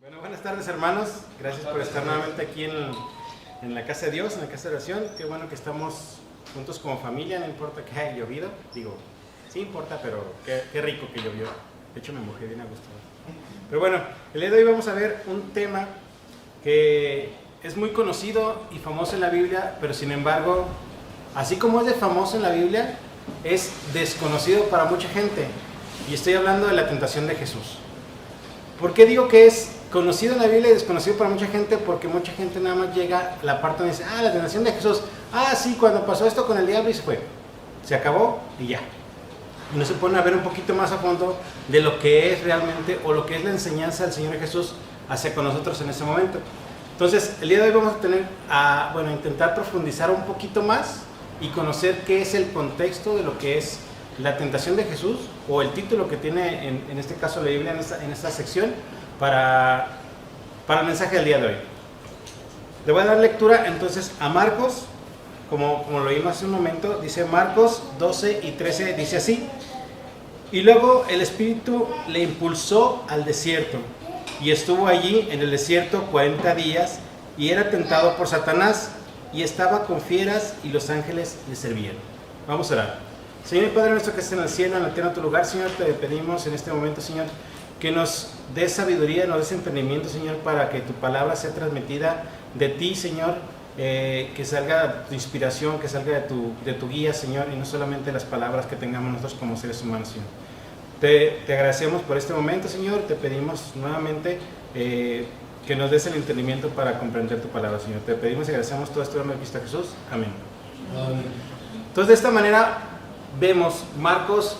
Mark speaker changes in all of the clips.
Speaker 1: Bueno, buenas tardes hermanos, gracias por estar nuevamente aquí en la casa de Dios, en la casa de oración. Qué bueno que estamos juntos como familia, no importa que haya llovido. Digo, sí importa, pero qué rico que llovió. De hecho me mojé bien a gusto. Pero bueno, el día de hoy vamos a ver un tema que es muy conocido y famoso en la Biblia, pero sin embargo, así como es de famoso en la Biblia, es desconocido para mucha gente. Y estoy hablando de la tentación de Jesús. ¿Por qué digo que es conocido en la Biblia y desconocido para mucha gente? Porque mucha gente nada más llega a la parte donde dice, la tentación de Jesús, sí, cuando pasó esto con el diablo y se fue, se acabó y ya. Y no se pone a ver un poquito más a fondo de lo que es realmente, o lo que es la enseñanza del Señor Jesús hacia con nosotros en ese momento. Entonces, el día de hoy vamos a intentar profundizar un poquito más y conocer qué es el contexto de lo que es la tentación de Jesús, o el título que tiene en este caso la Biblia en esta sección para el mensaje del día de hoy. Le voy a dar lectura entonces a Marcos, como lo vimos hace un momento. Dice Marcos 12 y 13, dice así: y luego el Espíritu le impulsó al desierto, y estuvo allí en el desierto 40 días, y era tentado por Satanás, y estaba con fieras, y los ángeles le servían. Vamos a orar. Señor y Padre nuestro que estás en el cielo, en la tierra, en tu lugar, Señor, te pedimos en este momento, Señor, que nos des sabiduría, nos des entendimiento, Señor, para que tu palabra sea transmitida de ti, Señor, que salga tu inspiración, que salga de tu guía, Señor, y no solamente las palabras que tengamos nosotros como seres humanos, Señor. Te agradecemos por este momento, Señor, te pedimos nuevamente que nos des el entendimiento para comprender tu palabra, Señor. Te pedimos y agradecemos todo esto en Cristo Jesús. Amén. Amén. Entonces, de esta manera vemos, Marcos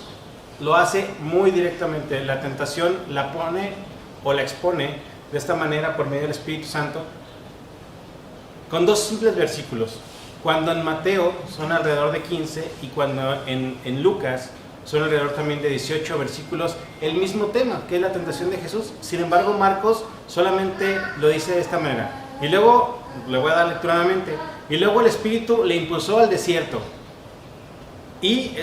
Speaker 1: lo hace muy directamente. La tentación la pone o la expone de esta manera por medio del Espíritu Santo con dos simples versículos. Cuando en Mateo son alrededor de 15 y cuando en Lucas son alrededor también de 18 versículos, el mismo tema, que es la tentación de Jesús. Sin embargo, Marcos solamente lo dice de esta manera. Y luego, le voy a dar lectura nuevamente, y luego el Espíritu le impulsó al desierto y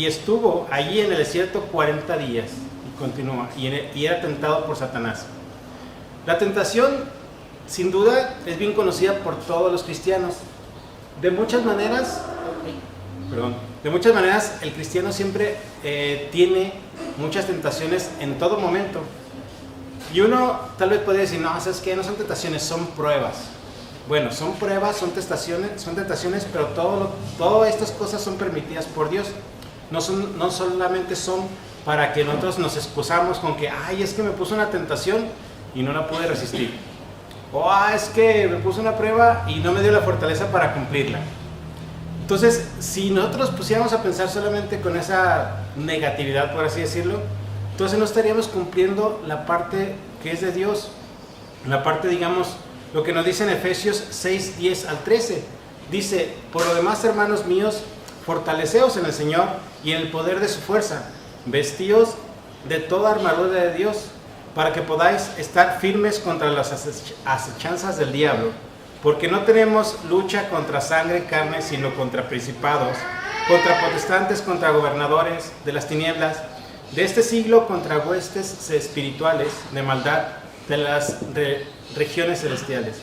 Speaker 1: estuvo allí en el desierto 40 días, y continúa, y era tentado por Satanás. La tentación, sin duda, es bien conocida por todos los cristianos. De muchas maneras, el cristiano siempre tiene muchas tentaciones en todo momento. Y uno tal vez puede decir, no, ¿sabes qué? No son tentaciones, son pruebas. Bueno, son pruebas, son tentaciones, pero todas estas cosas son permitidas por Dios. No solamente son para que nosotros nos excusamos con que, es que me puso una tentación y no la pude resistir. O, es que me puso una prueba y no me dio la fortaleza para cumplirla. Entonces, si nosotros pusiéramos a pensar solamente con esa negatividad, por así decirlo, entonces no estaríamos cumpliendo la parte que es de Dios. La parte, digamos, lo que nos dice en Efesios 6, 10 al 13. Dice, por lo demás, hermanos míos, fortaleceos en el Señor y en el poder de su fuerza. Vestíos de toda armadura de Dios, para que podáis estar firmes contra las acechanzas del diablo. Porque no tenemos lucha contra sangre y carne, sino contra principados, contra protestantes, contra gobernadores de las tinieblas de este siglo, contra huestes espirituales de maldad de las regiones celestiales.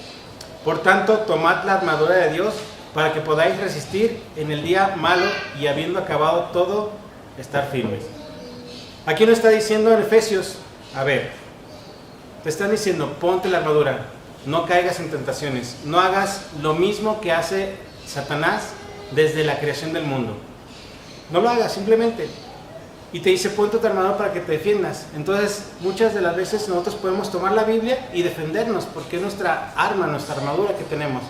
Speaker 1: Por tanto, tomad la armadura de Dios para que podáis resistir en el día malo y habiendo acabado todo, estar firmes. Aquí nos está diciendo en Efesios, te están diciendo, ponte la armadura, no caigas en tentaciones, no hagas lo mismo que hace Satanás desde la creación del mundo. No lo hagas, simplemente. Y te dice, ponte tu armadura para que te defiendas. Entonces, muchas de las veces nosotros podemos tomar la Biblia y defendernos, porque es nuestra arma, nuestra armadura que tenemos.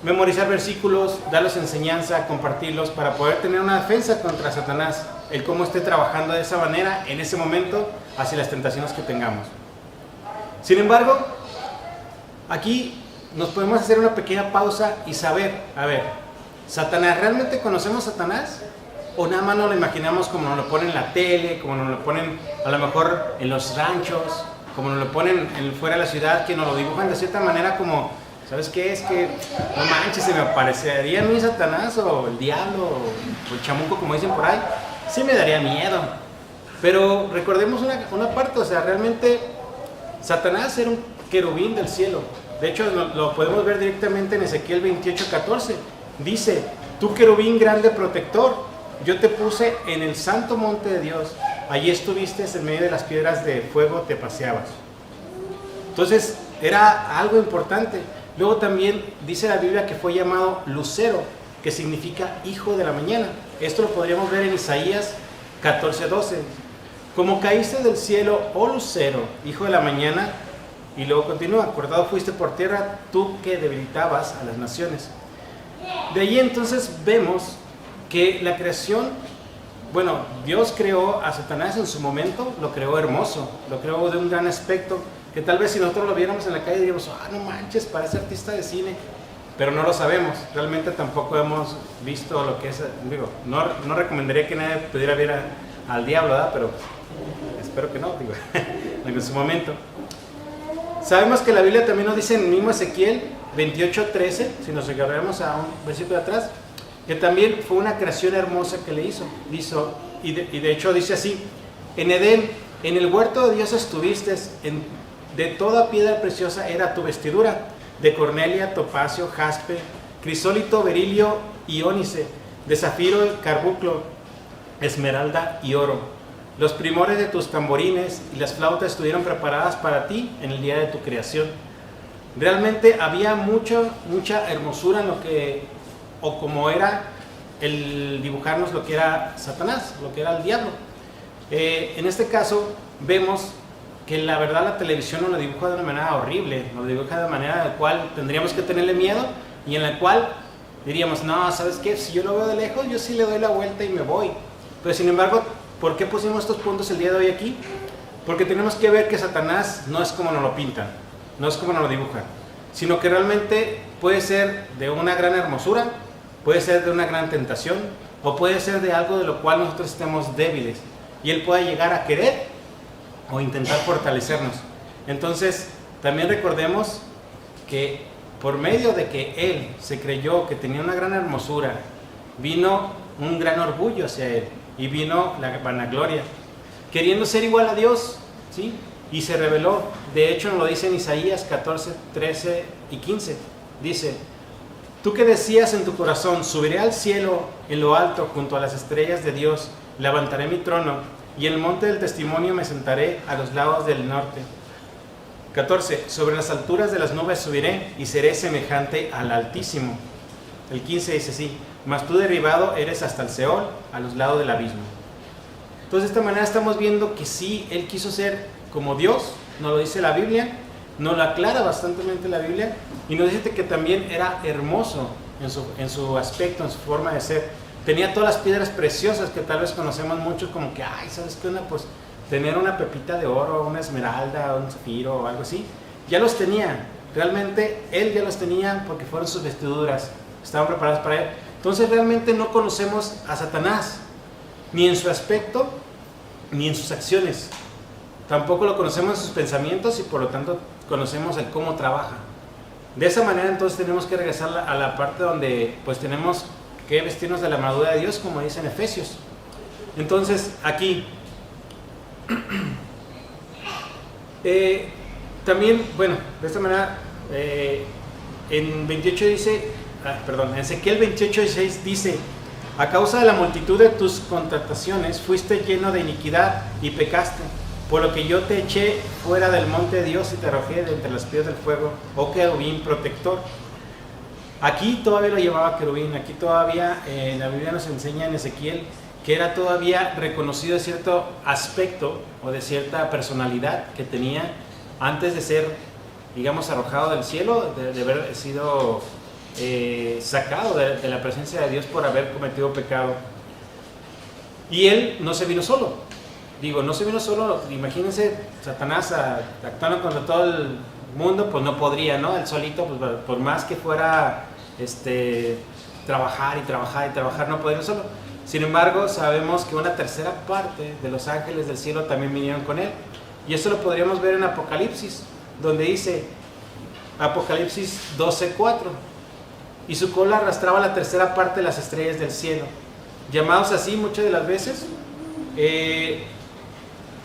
Speaker 1: Memorizar versículos, darles enseñanza, compartirlos, para poder tener una defensa contra Satanás, el cómo esté trabajando de esa manera, en ese momento, hacia las tentaciones que tengamos. Sin embargo, aquí nos podemos hacer una pequeña pausa y saber, ¿Satanás, realmente conocemos a Satanás? ¿O nada más nos lo imaginamos como nos lo ponen en la tele, como nos lo ponen a lo mejor en los ranchos, como nos lo ponen fuera de la ciudad, que nos lo dibujan de cierta manera como, ¿sabes qué? Es que, no manches, se me aparecería a mí Satanás o el diablo o el chamuco, como dicen por ahí? Sí me daría miedo. Pero recordemos una parte, realmente Satanás era un querubín del cielo. De hecho, lo podemos ver directamente en Ezequiel 28:14. Dice: tú querubín grande protector, yo te puse en el santo monte de Dios. Allí estuviste en medio de las piedras de fuego, te paseabas. Entonces, era algo importante. Luego también dice la Biblia que fue llamado lucero, que significa hijo de la mañana. Esto lo podríamos ver en Isaías 14:12. Como caíste del cielo, oh lucero, hijo de la mañana. Y luego continúa: cortado fuiste por tierra, tú que debilitabas a las naciones. De ahí entonces vemos que la creación, bueno, Dios creó a Satanás en su momento, lo creó hermoso, lo creó de un gran aspecto, que tal vez si nosotros lo viéramos en la calle diríamos: ah, no manches, parece artista de cine. Pero no lo sabemos, realmente tampoco hemos visto lo que es. Digo, no recomendaría que nadie pudiera ver al diablo, ¿verdad? Pero espero que no, digo, en su momento. Sabemos que la Biblia también nos dice en el mismo Ezequiel 28:13, si nos agarramos a un versículo atrás, que también fue una creación hermosa que le hizo. Y de hecho dice así: en Edén, en el huerto de Dios estuviste, de toda piedra preciosa era tu vestidura, de cornelia, topacio, jaspe, crisólito, berilio y ónice, de zafiro, carbunclo, esmeralda y oro. Los primores de tus tamborines y las flautas estuvieron preparadas para ti en el día de tu creación. Realmente había mucha hermosura en lo que, o como era el dibujarnos lo que era Satanás, lo que era el diablo. En este caso vemos que la verdad la televisión nos lo dibuja de una manera horrible, nos lo dibuja de una manera en la cual tendríamos que tenerle miedo y en la cual diríamos: no, ¿sabes qué? Si yo lo veo de lejos, yo sí le doy la vuelta y me voy. Pero sin embargo, ¿por qué pusimos estos puntos el día de hoy aquí? Porque tenemos que ver que Satanás no es como nos lo pintan, no es como nos lo dibujan, sino que realmente puede ser de una gran hermosura, puede ser de una gran tentación, o puede ser de algo de lo cual nosotros estemos débiles y él puede llegar a querer o intentar fortalecernos. Entonces, también recordemos que por medio de que él se creyó que tenía una gran hermosura, vino un gran orgullo hacia él y vino la vanagloria, queriendo ser igual a Dios, ¿sí? Y se rebeló. De hecho, nos lo dice en Isaías 14:13 y 15. Dice: tú que decías en tu corazón: subiré al cielo en lo alto junto a las estrellas de Dios, levantaré mi trono y en el monte del testimonio me sentaré a los lados del norte. 14. Sobre las alturas de las nubes subiré y seré semejante al Altísimo. El 15 dice así: mas tú derribado eres hasta el Seol, a los lados del abismo. Entonces de esta manera estamos viendo que sí, él quiso ser como Dios, nos lo dice la Biblia, nos lo aclara bastantemente la Biblia, y nos dice que también era hermoso en su aspecto, en su forma de ser. Tenía todas las piedras preciosas que tal vez conocemos muchos como que, ay, ¿sabes qué onda? Pues tener una pepita de oro, una esmeralda, un zafiro o algo así. Ya los tenía, realmente él ya los tenía porque fueron sus vestiduras, estaban preparadas para él. Entonces realmente no conocemos a Satanás, ni en su aspecto, ni en sus acciones. Tampoco lo conocemos en sus pensamientos y por lo tanto conocemos el cómo trabaja. De esa manera entonces tenemos que regresar a la parte donde pues tenemos que vestirnos de la armadura de Dios, como dice en Efesios. Entonces aquí también, bueno, de esta manera en 28 dice, en Ezequiel 28:16 dice: a causa de la multitud de tus contrataciones fuiste lleno de iniquidad y pecaste, por lo que yo te eché fuera del monte de Dios y te arrojé de entre las piedras del fuego, oh querubín protector. Aquí todavía lo llamaba querubín, aquí todavía la Biblia nos enseña en Ezequiel que era todavía reconocido de cierto aspecto o de cierta personalidad que tenía antes de ser, digamos, arrojado del cielo, de haber sido sacado de la presencia de Dios por haber cometido pecado. Y él no se vino solo, imagínense Satanás actuando contra todo el mundo, pues no podría, ¿no? Él solito, pues por más que fuera trabajar, no podría solo. Sin embargo, sabemos que una tercera parte de los ángeles del cielo también vinieron con él. Y eso lo podríamos ver en Apocalipsis, donde dice, Apocalipsis 12:4, y su cola arrastraba la tercera parte de las estrellas del cielo, llamados así muchas de las veces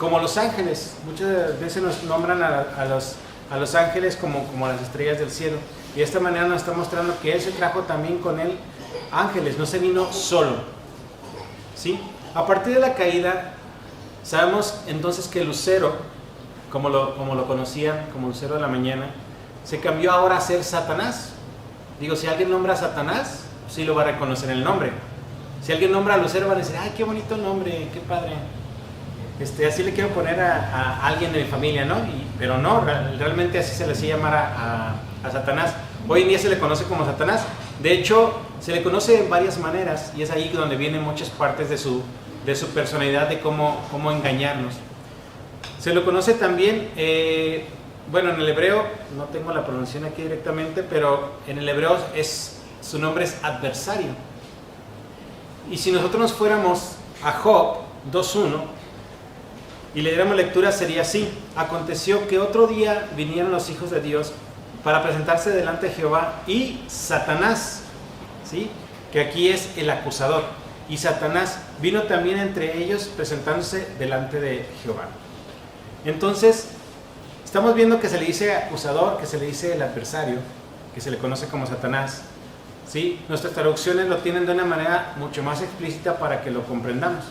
Speaker 1: como los ángeles. Muchas veces nos nombran a los ángeles como las estrellas del cielo. Y de esta manera nos está mostrando que Él se trajo también con Él ángeles, no se vino solo. ¿Sí? A partir de la caída, sabemos entonces que Lucero, como lo conocían, como Lucero de la mañana, se cambió ahora a ser Satanás. Digo, si alguien nombra a Satanás, sí lo va a reconocer el nombre. Si alguien nombra a Lucero, va a decir, ay, qué bonito nombre, qué padre. Así le quiero poner a alguien de mi familia, ¿no? Pero no, realmente así se le hacía llamar a Satanás. Hoy en día se le conoce como Satanás. De hecho, se le conoce de varias maneras, y es ahí donde vienen muchas partes de su personalidad, de cómo engañarnos. Se lo conoce también, bueno, en el hebreo, no tengo la pronunciación aquí directamente, pero en el hebreo su nombre es adversario. Y si nosotros nos fuéramos a Job 2.1 y le diéramos lectura, sería así: aconteció que otro día vinieron los hijos de Dios para presentarse delante de Jehová, y Satanás, ¿sí?, que aquí es el acusador, y Satanás vino también entre ellos presentándose delante de Jehová. Entonces, estamos viendo que se le dice acusador, que se le dice el adversario, que se le conoce como Satanás. ¿Sí? Nuestras traducciones lo tienen de una manera mucho más explícita para que lo comprendamos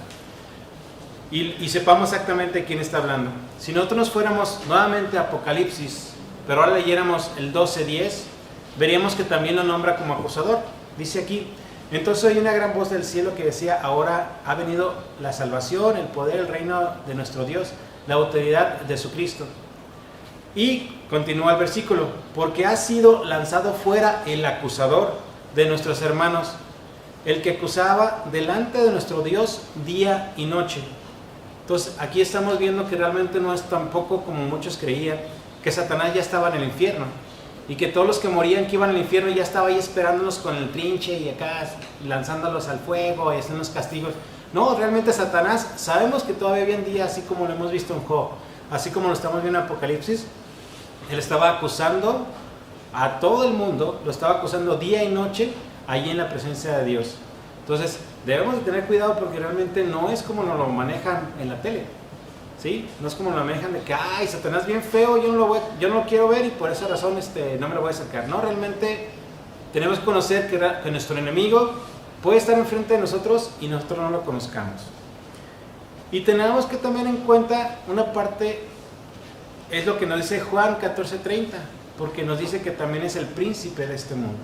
Speaker 1: y sepamos exactamente quién está hablando. Si nosotros nos fuéramos nuevamente a Apocalipsis, pero ahora leyéramos el 12:10, veríamos que también lo nombra como acusador. Dice aquí: entonces oí una gran voz del cielo que decía, ahora ha venido la salvación, el poder, el reino de nuestro Dios, la autoridad de su Cristo. Y continúa el versículo: porque ha sido lanzado fuera el acusador de nuestros hermanos, el que acusaba delante de nuestro Dios día y noche. Entonces aquí estamos viendo que realmente no es tampoco como muchos creían, que Satanás ya estaba en el infierno, y que todos los que morían que iban al infierno ya estaba ahí esperándolos con el trinche y acá lanzándolos al fuego y haciendo los castigos. No, realmente Satanás, sabemos que todavía hoy en día, así como lo hemos visto en Job, así como lo estamos viendo en Apocalipsis, él estaba acusando a todo el mundo, lo estaba acusando día y noche allí en la presencia de Dios. Entonces debemos de tener cuidado, porque realmente no es como nos lo manejan en la tele, ¿sí? No es como lo manejan de que, ay, Satanás bien feo, yo no lo quiero ver y por esa razón no me lo voy a acercar. No, realmente tenemos que conocer que nuestro enemigo puede estar enfrente de nosotros y nosotros no lo conozcamos. Y tenemos que tomar en cuenta una parte, es lo que nos dice Juan 14:30, porque nos dice que también es el príncipe de este mundo.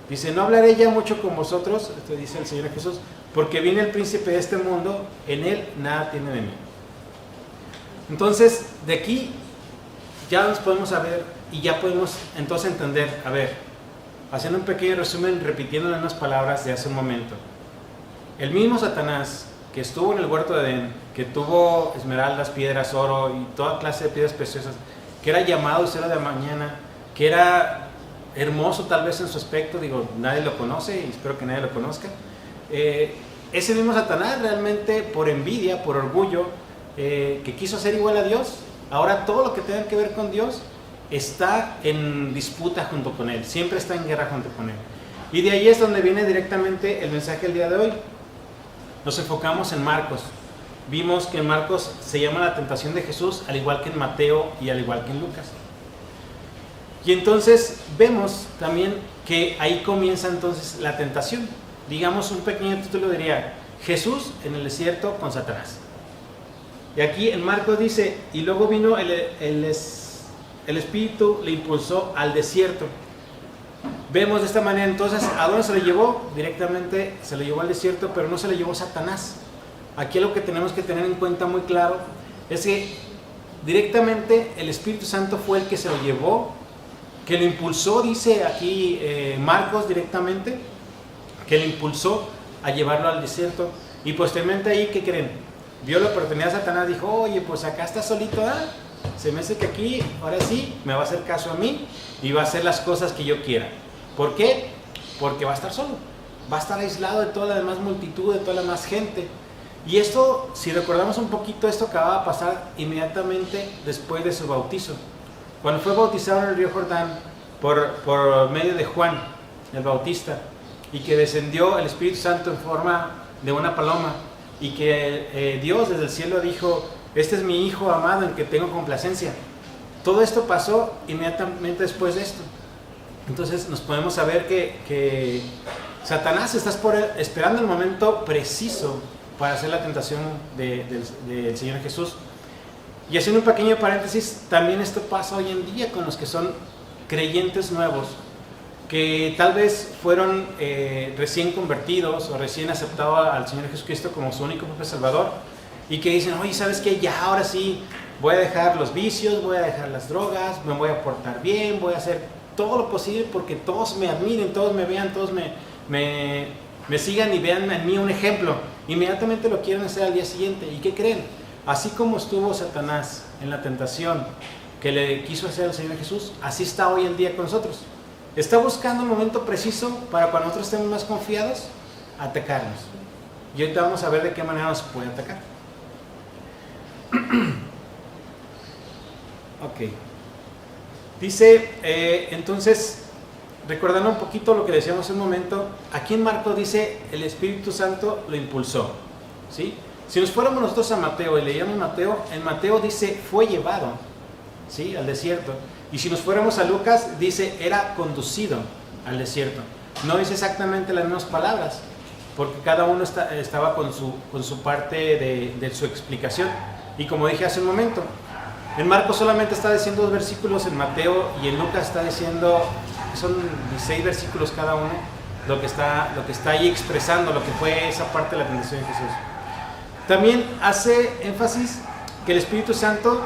Speaker 1: Dice: no hablaré ya mucho con vosotros, esto dice el Señor Jesús, porque viene el príncipe de este mundo, en él nada tiene de mí. Entonces, de aquí ya nos podemos saber y ya podemos entonces entender, a ver, haciendo un pequeño resumen, repitiendo unas palabras de hace un momento. El mismo Satanás que estuvo en el huerto de Edén, que tuvo esmeraldas, piedras, oro y toda clase de piedras preciosas, que era llamado Lucero de la mañana, que era hermoso tal vez en su aspecto, digo, nadie lo conoce y espero que nadie lo conozca. Ese mismo Satanás realmente, por envidia, por orgullo, que quiso ser igual a Dios, ahora todo lo que tenga que ver con Dios está en disputa junto con él, siempre está en guerra junto con él. Y de ahí es donde viene directamente el mensaje del día de hoy. Nos enfocamos en Marcos. Vimos que en Marcos se llama la tentación de Jesús, al igual que en Mateo y al igual que en Lucas. Y entonces vemos también que ahí comienza entonces la tentación. Digamos, un pequeño título diría: Jesús en el desierto con Satanás. Y aquí en Marcos dice: y luego vino el Espíritu, le impulsó al desierto. Vemos de esta manera entonces a dónde se le llevó. Directamente se le llevó al desierto, pero no se le llevó Satanás. Aquí lo que tenemos que tener en cuenta muy claro es que directamente el Espíritu Santo fue el que se lo llevó, que lo impulsó, dice aquí Marcos directamente, que lo impulsó a llevarlo al desierto. Y posteriormente ahí, ¿qué creen? Vio la oportunidad de Satanás, dijo: oye, pues acá está solito, ¿ah? Se me hace que aquí, ahora sí, me va a hacer caso a mí y va a hacer las cosas que yo quiera. ¿Por qué? Porque va a estar solo, va a estar aislado de toda la demás multitud, de toda la demás gente. Y esto, si recordamos un poquito, esto acababa de pasar inmediatamente después de su bautizo. Cuando fue bautizado en el río Jordán por medio de Juan, el Bautista, y que descendió el Espíritu Santo en forma de una paloma, y que Dios desde el cielo dijo: este es mi hijo amado en que tengo complacencia. Todo esto pasó inmediatamente después de esto. Entonces nos podemos saber que Satanás está esperando el momento preciso para hacer la tentación del Señor Jesús. Y haciendo un pequeño paréntesis, también esto pasa hoy en día con los que son creyentes nuevos, que tal vez fueron recién convertidos o recién aceptado al Señor Jesucristo como su único propio Salvador, y que dicen, oye, ¿sabes qué? Ya ahora sí voy a dejar los vicios, voy a dejar las drogas, me voy a portar bien, voy a hacer todo lo posible porque todos me admiren, todos me vean, todos me sigan y vean en mí un ejemplo. Inmediatamente lo quieren hacer al día siguiente. ¿Y qué creen? Así como estuvo Satanás en la tentación que le quiso hacer al Señor Jesús, así está hoy en día con nosotros. Está buscando el momento preciso para cuando nosotros estemos más confiados, atacarnos. Y ahorita vamos a ver de qué manera nos puede atacar. Ok. Dice, entonces, recordando un poquito lo que decíamos hace un momento, aquí en Marcos dice, el Espíritu Santo lo impulsó, ¿sí? Si nos fuéramos nosotros a Mateo y leíamos Mateo, en Mateo dice, fue llevado, ¿sí? Al desierto. Y si nos fuéramos a Lucas, dice, era conducido al desierto. No dice exactamente las mismas palabras, porque cada uno estaba con su parte de su explicación. Y como dije hace un momento, en Marcos solamente está diciendo 2 versículos, en Mateo y en Lucas está diciendo, son 16 versículos cada uno, lo que está ahí expresando, lo que fue esa parte de la tentación de Jesús. También hace énfasis que el Espíritu Santo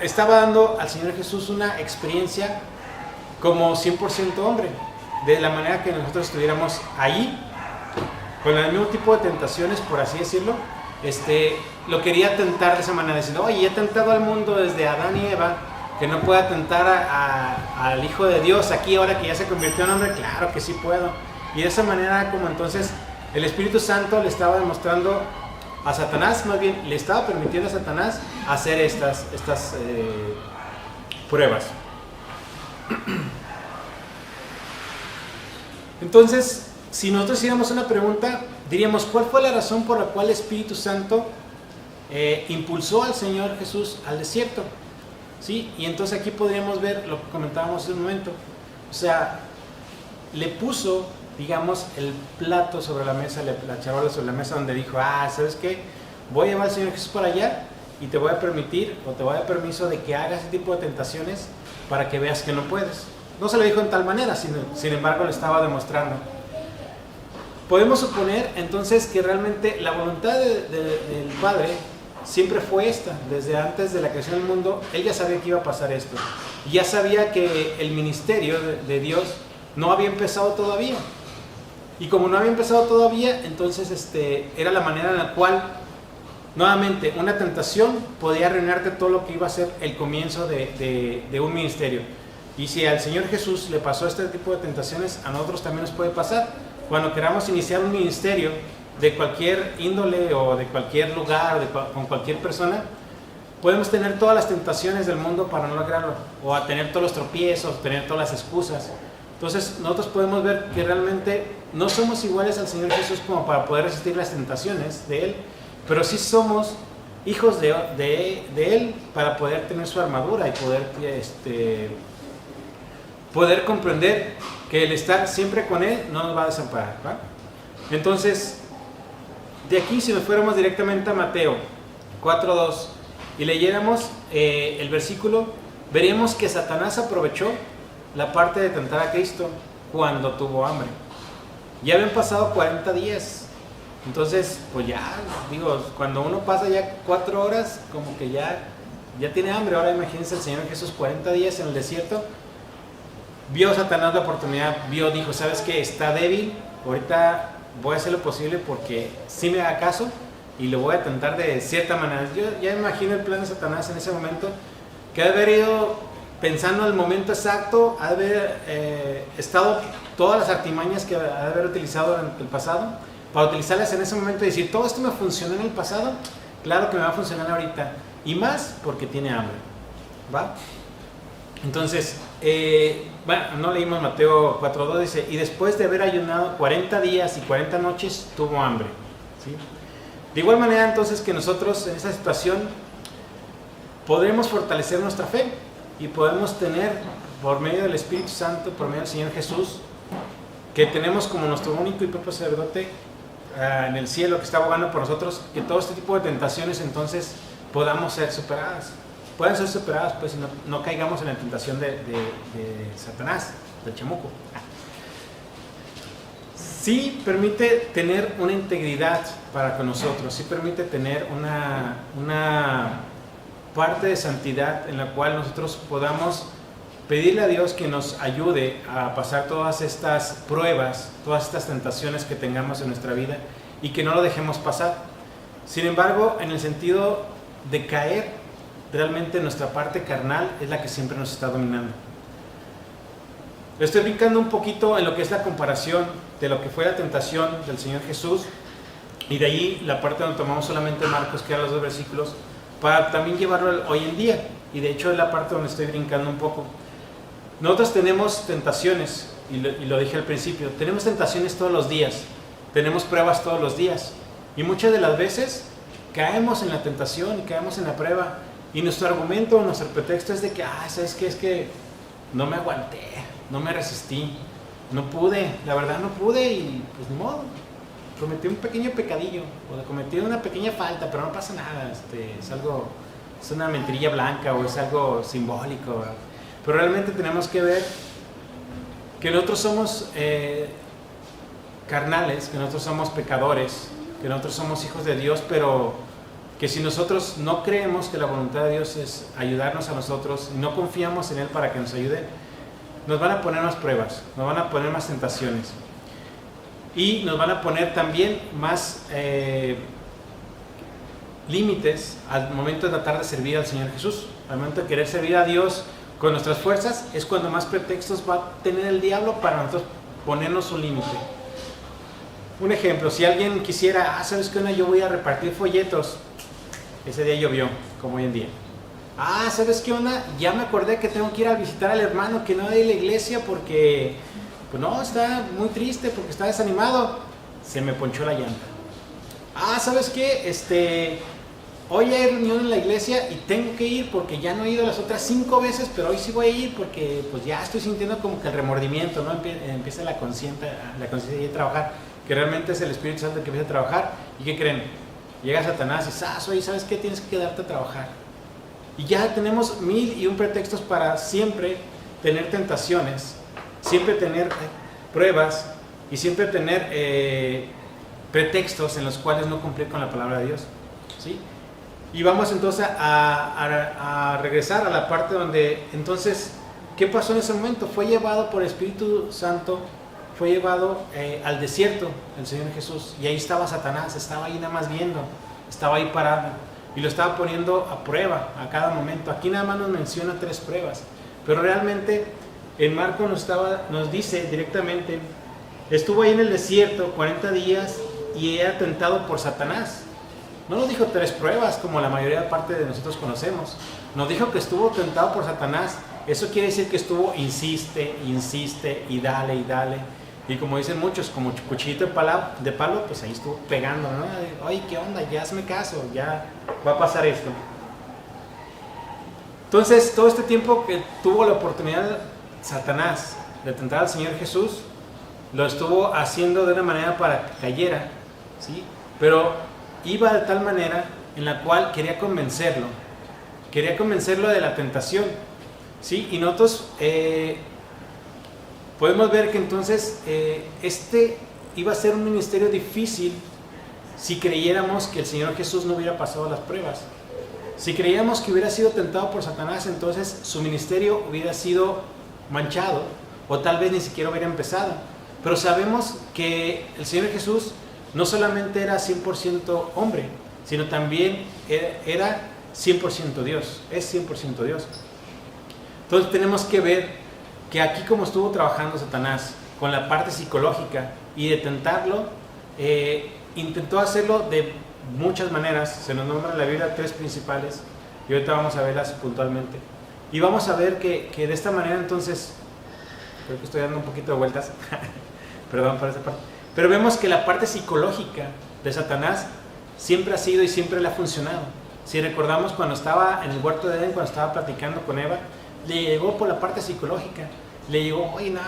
Speaker 1: estaba dando al Señor Jesús una experiencia como 100% hombre, de la manera que nosotros estuviéramos ahí, con el mismo tipo de tentaciones, por así decirlo. Lo quería tentar de esa manera, diciendo, oye, he tentado al mundo desde Adán y Eva, que no pueda tentar al Hijo de Dios aquí ahora que ya se convirtió en hombre. Claro que sí puedo. Y de esa manera, como entonces el Espíritu Santo le estaba demostrando a Satanás, más bien le estaba permitiendo a Satanás hacer estas pruebas. Entonces, si nosotros hiciéramos una pregunta, diríamos, ¿cuál fue la razón por la cual el Espíritu Santo impulsó al Señor Jesús al desierto? ¿Sí? Y entonces aquí podríamos ver lo que comentábamos hace un momento. O sea, le puso, digamos, el plato sobre la mesa, la charola sobre la mesa, donde dijo, ¿sabes qué? Voy a llevar al Señor Jesús para allá y te voy a permitir, o te voy a dar permiso de que hagas ese tipo de tentaciones para que veas que no puedes. No se lo dijo en tal manera, sin embargo lo estaba demostrando. Podemos suponer entonces que realmente la voluntad del Padre siempre fue esta. Desde antes de la creación del mundo, Él ya sabía que iba a pasar esto. Y ya sabía que el ministerio de Dios no había empezado todavía. Y como no había empezado todavía, entonces era la manera en la cual, nuevamente, una tentación podía arruinarte todo lo que iba a ser el comienzo de un ministerio. Y si al Señor Jesús le pasó este tipo de tentaciones, a nosotros también nos puede pasar. Cuando queramos iniciar un ministerio de cualquier índole o de cualquier lugar o con cualquier persona, podemos tener todas las tentaciones del mundo para no lograrlo, o a tener todos los tropiezos, tener todas las excusas. Entonces nosotros podemos ver que realmente no somos iguales al Señor Jesús como para poder resistir las tentaciones de Él, pero sí somos hijos de Él para poder tener su armadura y poder comprender que el estar siempre con Él no nos va a desamparar, ¿va? Entonces, de aquí, si nos fuéramos directamente a Mateo 4:2 y leyéramos el versículo, veríamos que Satanás aprovechó la parte de tentar a Cristo cuando tuvo hambre. Ya habían pasado 40 días. Entonces, pues ya, digo, cuando uno pasa ya 4 horas, como que ya tiene hambre. Ahora imagínense el Señor Jesús 40 días en el desierto. Vio Satanás la oportunidad, dijo, ¿sabes qué? Está débil, ahorita voy a hacer lo posible porque sí me haga caso y lo voy a tentar de cierta manera. Yo ya imagino el plan de Satanás en ese momento, que ha de haber ido pensando el momento exacto, ha de haber estado todas las artimañas que ha de haber utilizado en el pasado, para utilizarlas en ese momento y decir, todo esto me funcionó en el pasado, claro que me va a funcionar ahorita, y más porque tiene hambre, ¿va? Entonces, no leímos Mateo 4:2, dice, y después de haber ayunado 40 días y 40 noches, tuvo hambre, ¿sí? De igual manera entonces que nosotros en esa situación podremos fortalecer nuestra fe y podemos tener por medio del Espíritu Santo, por medio del Señor Jesús, que tenemos como nuestro único y propio sacerdote en el cielo que está abogando por nosotros, que todo este tipo de tentaciones entonces podamos ser superadas. Pueden ser superadas, pues, y no caigamos en la tentación de Satanás, del chamuco. Sí permite tener una integridad para con nosotros, sí permite tener una parte de santidad en la cual nosotros podamos pedirle a Dios que nos ayude a pasar todas estas pruebas, todas estas tentaciones que tengamos en nuestra vida y que no lo dejemos pasar. Sin embargo, en el sentido de caer, realmente nuestra parte carnal es la que siempre nos está dominando. Estoy brincando un poquito en lo que es la comparación de lo que fue la tentación del Señor Jesús y de ahí la parte donde tomamos solamente Marcos, que eran los 2 versículos, para también llevarlo hoy en día. Y de hecho es la parte donde estoy brincando un poco. Nosotros tenemos tentaciones, y lo dije al principio, tenemos tentaciones todos los días, tenemos pruebas todos los días, y muchas de las veces caemos en la tentación, caemos en la prueba, y nuestro argumento, nuestro pretexto es de que, ¿sabes qué? Es que no me aguanté, no me resistí, no pude, la verdad no pude, y pues ni modo, cometí un pequeño pecadillo, o cometí una pequeña falta, pero no pasa nada, es una mentirilla blanca, o es algo simbólico, ¿verdad? Pero realmente tenemos que ver que nosotros somos carnales, que nosotros somos pecadores, que nosotros somos hijos de Dios, pero que si nosotros no creemos que la voluntad de Dios es ayudarnos a nosotros y no confiamos en Él para que nos ayude, nos van a poner más pruebas, nos van a poner más tentaciones y nos van a poner también más límites al momento de tratar de servir al Señor Jesús. Al momento de querer servir a Dios con nuestras fuerzas es cuando más pretextos va a tener el diablo para nosotros ponernos un límite. Un ejemplo, si alguien quisiera, ¿sabes qué onda? Yo voy a repartir folletos. Ese día llovió, como hoy en día. ¿Sabes qué onda? Ya me acordé que tengo que ir a visitar al hermano que no hay en la iglesia porque, pues no, está muy triste, porque está desanimado. Se me ponchó la llanta. ¿Sabes qué? Hoy hay reunión en la iglesia y tengo que ir porque ya no he ido las otras 5 veces, pero hoy sí voy a ir porque pues ya estoy sintiendo como que el remordimiento, ¿no? Empieza la conciencia de trabajar, que realmente es el Espíritu Santo el que empieza a trabajar. ¿Y qué creen? Llega Satanás y oye, ¿sabes qué? Tienes que quedarte a trabajar. Y ya tenemos 1001 pretextos para siempre tener tentaciones, siempre tener pruebas y siempre tener pretextos en los cuales no cumplir con la palabra de Dios, ¿sí? Y vamos entonces a regresar a la parte donde, entonces, ¿qué pasó en ese momento? Fue llevado por el Espíritu Santo, fue llevado al desierto el Señor Jesús, y ahí estaba Satanás, estaba ahí nada más viendo, estaba ahí parado, y lo estaba poniendo a prueba a cada momento. Aquí nada más nos menciona 3 pruebas, pero realmente en Marcos nos dice directamente, estuvo ahí en el desierto 40 días y era tentado por Satanás. No nos dijo 3 pruebas como la mayoría de nosotros conocemos. Nos dijo que estuvo tentado por Satanás. Eso quiere decir que estuvo insiste y dale y dale. Y como dicen muchos, como cuchillito de palo, pues ahí estuvo pegando, ¿no? Oye, ¿qué onda? Ya hazme caso, ya va a pasar esto. Entonces, todo este tiempo que tuvo la oportunidad Satanás de tentar al Señor Jesús, lo estuvo haciendo de una manera para que cayera, ¿sí? Pero iba de tal manera en la cual quería convencerlo de la tentación, ¿sí? Y nosotros podemos ver que entonces iba a ser un ministerio difícil si creyéramos que el Señor Jesús no hubiera pasado las pruebas. Si creíamos que hubiera sido tentado por Satanás, entonces su ministerio hubiera sido manchado o tal vez ni siquiera hubiera empezado. Pero sabemos que el Señor Jesús no solamente era 100% hombre, sino también era 100% Dios, es 100% Dios. Entonces tenemos que ver que aquí como estuvo trabajando Satanás con la parte psicológica y de tentarlo, intentó hacerlo de muchas maneras. Se nos nombra en la Biblia 3 principales y ahorita vamos a verlas puntualmente. Y vamos a ver que de esta manera entonces, creo que estoy dando un poquito de vueltas, perdón por esa parte. Pero vemos que la parte psicológica de Satanás siempre ha sido y siempre le ha funcionado. Si recordamos cuando estaba en el huerto de Edén, cuando estaba platicando con Eva, le llegó por la parte psicológica, le llegó, oye, no,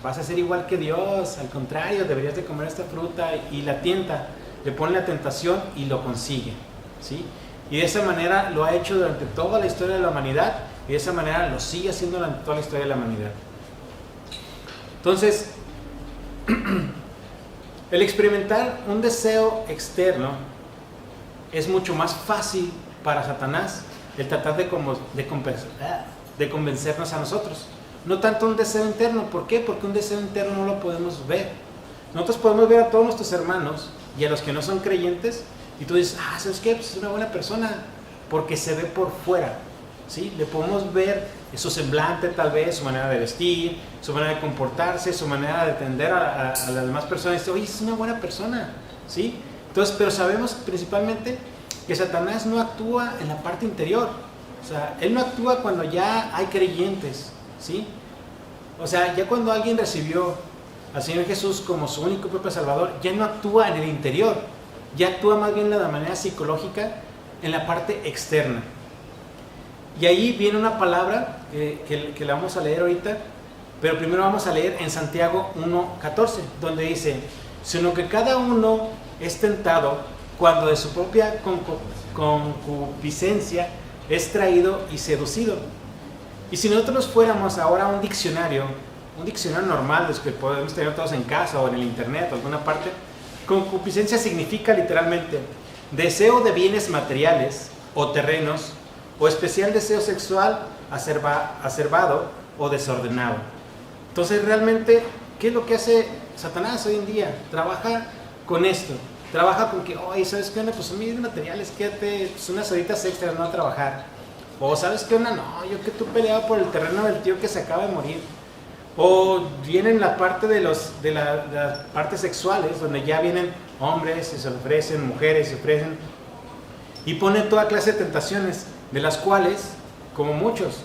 Speaker 1: vas a ser igual que Dios, al contrario, deberías de comer esta fruta, y la tienta, le pone la tentación y lo consigue, ¿sí? Y de esa manera lo ha hecho durante toda la historia de la humanidad, y de esa manera lo sigue haciendo durante toda la historia de la humanidad. Entonces, el experimentar un deseo externo es mucho más fácil para Satanás, el tratar de convencernos a nosotros. No tanto un deseo interno. ¿Por qué? Porque un deseo interno no lo podemos ver. Nosotros podemos ver a todos nuestros hermanos y a los que no son creyentes, y tú dices, ¿sabes qué? Pues es una buena persona, porque se ve por fuera, ¿sí? Le podemos ver su semblante, tal vez, su manera de vestir, su manera de comportarse, su manera de atender a las demás personas. Y dices, oye, es una buena persona, ¿sí? Entonces, pero sabemos principalmente que Satanás no actúa en la parte interior. O sea, él no actúa cuando ya hay creyentes, ¿sí? O sea, ya cuando alguien recibió al Señor Jesús como su único y propio Salvador, ya no actúa en el interior, ya actúa más bien de la manera psicológica en la parte externa. Y ahí viene una palabra que la vamos a leer ahorita, pero primero vamos a leer en Santiago 1:14, donde dice, sino que cada uno es tentado cuando de su propia concupiscencia es traído y seducido. Y si nosotros fuéramos ahora a un diccionario normal, los que podemos tener todos en casa o en el internet o alguna parte, concupiscencia significa literalmente deseo de bienes materiales o terrenos, o especial deseo sexual acerbado o desordenado. Entonces realmente, ¿qué es lo que hace Satanás hoy en día? Trabaja con esto, trabaja con que, oye, ¿sabes qué onda? Pues son bienes materiales, quédate pues, unas horitas extras, no a trabajar. O ¿sabes qué onda? No, yo que tú peleaba por el terreno del tío que se acaba de morir. O vienen la parte de las partes sexuales, donde ya vienen hombres y se ofrecen, mujeres y se ofrecen, y ponen toda clase de tentaciones, de las cuales, como muchos,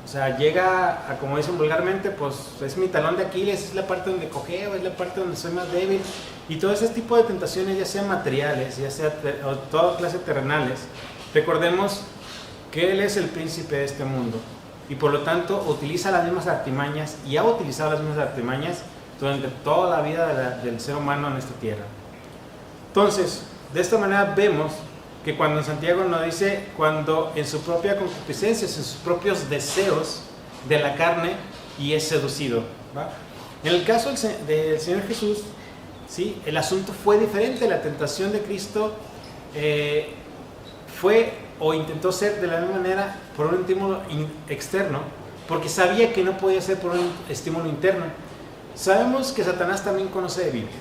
Speaker 1: o sea, llega a, como dicen vulgarmente, pues es mi talón de Aquiles, es la parte donde cojeo, es la parte donde soy más débil, y todo ese tipo de tentaciones, ya sean materiales, ya sea toda clase terrenales. Recordemos que Él es el príncipe de este mundo, y por lo tanto utiliza las mismas artimañas, y ha utilizado las mismas artimañas durante toda la vida del ser humano en esta tierra. Entonces, de esta manera vemos que cuando en Santiago nos dice, cuando en su propia concupiscencia, en sus propios deseos de la carne, y es seducido, ¿va? En el caso del Señor Jesús, ¿sí? El asunto fue diferente. La tentación de Cristo fue o intentó ser de la misma manera por un estímulo externo, porque sabía que no podía ser por un estímulo interno. Sabemos que Satanás también conoce de Biblia,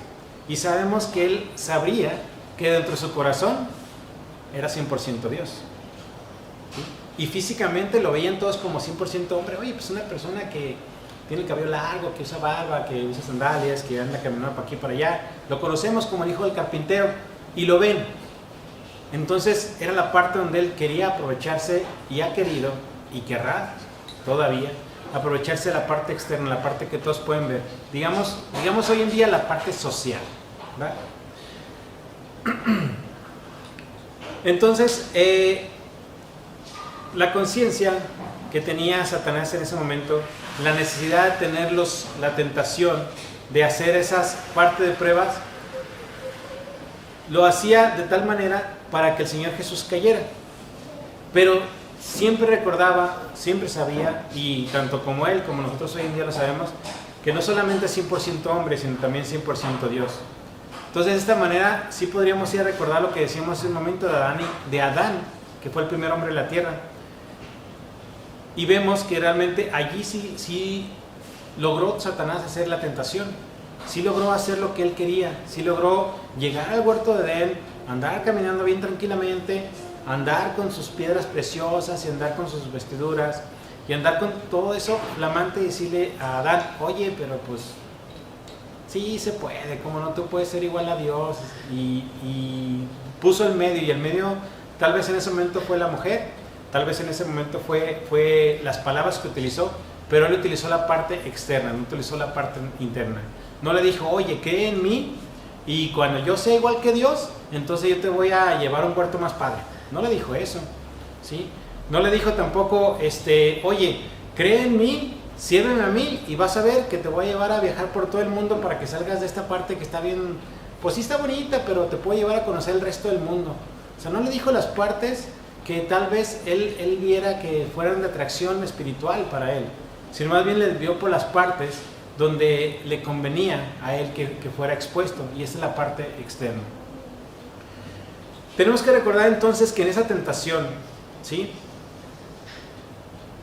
Speaker 1: y sabemos que él sabría que dentro de su corazón era 100% Dios, ¿sí? Y físicamente lo veían todos como 100% hombre. Oye, pues una persona que tiene el cabello largo, que usa barba, que usa sandalias, que anda caminando para aquí y para allá, lo conocemos como el hijo del carpintero, y lo ven. Entonces era la parte donde él quería aprovecharse, y ha querido y querrá todavía aprovecharse de la parte externa, la parte que todos pueden ver, digamos hoy en día la parte social, ¿verdad? Entonces la conciencia que tenía Satanás en ese momento, la necesidad de tener la tentación de hacer esas partes de pruebas, lo hacía de tal manera para que el Señor Jesús cayera. Pero siempre recordaba, siempre sabía, y tanto como él como nosotros hoy en día lo sabemos, que no solamente es 100% hombre, sino también 100% Dios. Entonces de esta manera sí podríamos ir a recordar lo que decíamos en un momento de Adán, que fue el primer hombre de la tierra. Y vemos que realmente allí sí logró Satanás hacer la tentación, sí logró hacer lo que él quería, sí logró llegar al huerto de Edén, andar caminando bien tranquilamente, andar con sus piedras preciosas y andar con sus vestiduras y andar con todo eso flamante y decirle a Adán, oye, pero pues sí se puede, como no, tú puedes ser igual a Dios, y puso el medio, y el medio tal vez en ese momento fue la mujer, tal vez en ese momento fue las palabras que utilizó, pero él utilizó la parte externa, no utilizó la parte interna. No le dijo, oye, cree en mí y cuando yo sea igual que Dios, entonces yo te voy a llevar a un huerto más padre. No le dijo eso, ¿sí? No le dijo tampoco, oye, cree en mí, sírveme a mí y vas a ver que te voy a llevar a viajar por todo el mundo para que salgas de esta parte que está bien, pues sí está bonita, pero te puedo llevar a conocer el resto del mundo. O sea, no le dijo las partes que tal vez él viera que fueran de atracción espiritual para él, sino más bien le vio por las partes donde le convenía a él que fuera expuesto, y esa es la parte externa. Tenemos que recordar entonces que en esa tentación, ¿sí?,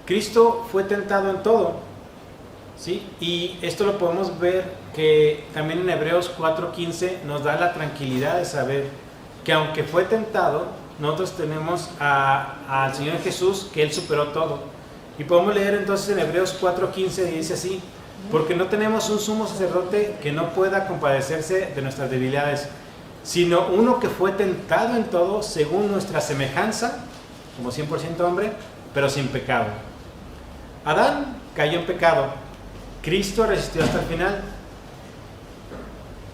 Speaker 1: Cristo fue tentado en todo, ¿sí? Y esto lo podemos ver que también en Hebreos 4:15 nos da la tranquilidad de saber que aunque fue tentado, nosotros tenemos al Señor Jesús, que Él superó todo. Y podemos leer entonces en Hebreos 4:15, y dice así: porque no tenemos un sumo sacerdote que no pueda compadecerse de nuestras debilidades, sino uno que fue tentado en todo según nuestra semejanza, como 100% hombre, pero sin pecado. Adán cayó en pecado, Cristo resistió hasta el final,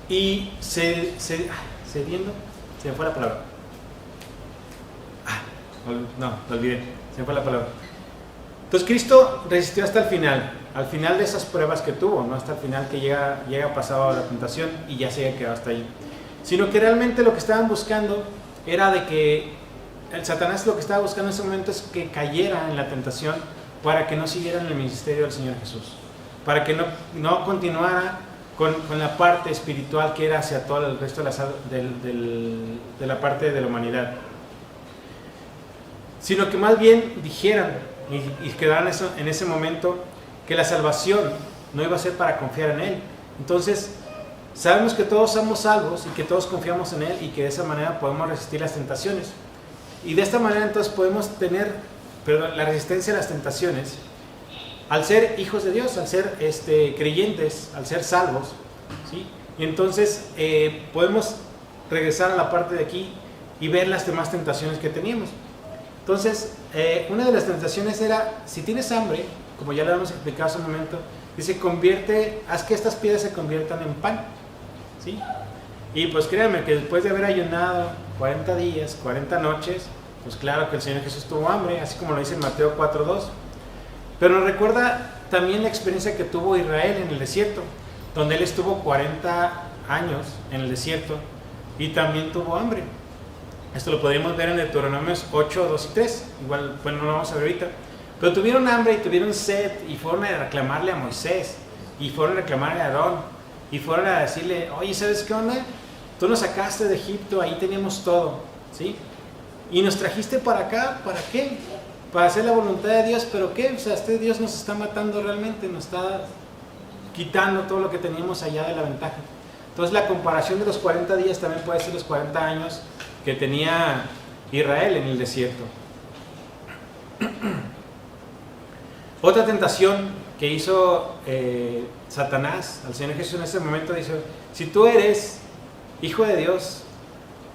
Speaker 1: y cediendo, se me fue la palabra. No, lo olvidé, se me fue la palabra. Entonces Cristo resistió hasta el final, al final de esas pruebas que tuvo, no hasta el final que llega pasado a la tentación y ya se había quedado hasta ahí, sino que realmente lo que estaban buscando era de que el Satanás, lo que estaba buscando en ese momento es que cayera en la tentación para que no siguiera en el ministerio del Señor Jesús, para que no continuara con la parte espiritual que era hacia todo el resto de la parte de la humanidad, sino que más bien dijeran y quedaran en ese momento que la salvación no iba a ser para confiar en Él. Entonces sabemos que todos somos salvos y que todos confiamos en Él, y que de esa manera podemos resistir las tentaciones, y de esta manera entonces podemos tener la resistencia a las tentaciones al ser hijos de Dios, al ser creyentes, al ser salvos, ¿sí? Y entonces podemos regresar a la parte de aquí y ver las demás tentaciones que teníamos. Entonces, una de las tentaciones era, si tienes hambre, como ya lo hemos explicado hace un momento, dice, haz que estas piedras se conviertan en pan, ¿sí? Y pues créanme que después de haber ayunado 40 días, 40 noches, pues claro que el Señor Jesús tuvo hambre, así como lo dice en Mateo 4:2. Pero nos recuerda también la experiencia que tuvo Israel en el desierto, donde él estuvo 40 años en el desierto y también tuvo hambre. Esto lo podríamos ver en Deuteronomios 8:2 y 3. Igual, bueno, no lo vamos a ver ahorita. Pero tuvieron hambre y tuvieron sed, y fueron a reclamarle a Moisés, y fueron a reclamarle a Aarón, y fueron a decirle, oye, ¿sabes qué onda? Tú nos sacaste de Egipto, ahí teníamos todo, ¿sí? Y nos trajiste para acá, ¿para qué? Para hacer la voluntad de Dios, ¿pero qué? O sea, Dios nos está matando realmente, nos está quitando todo lo que teníamos allá de la ventaja. Entonces la comparación de los 40 días también puede ser los 40 años que tenía Israel en el desierto. Otra tentación que hizo Satanás al Señor Jesús en ese momento, dice, si tú eres hijo de Dios,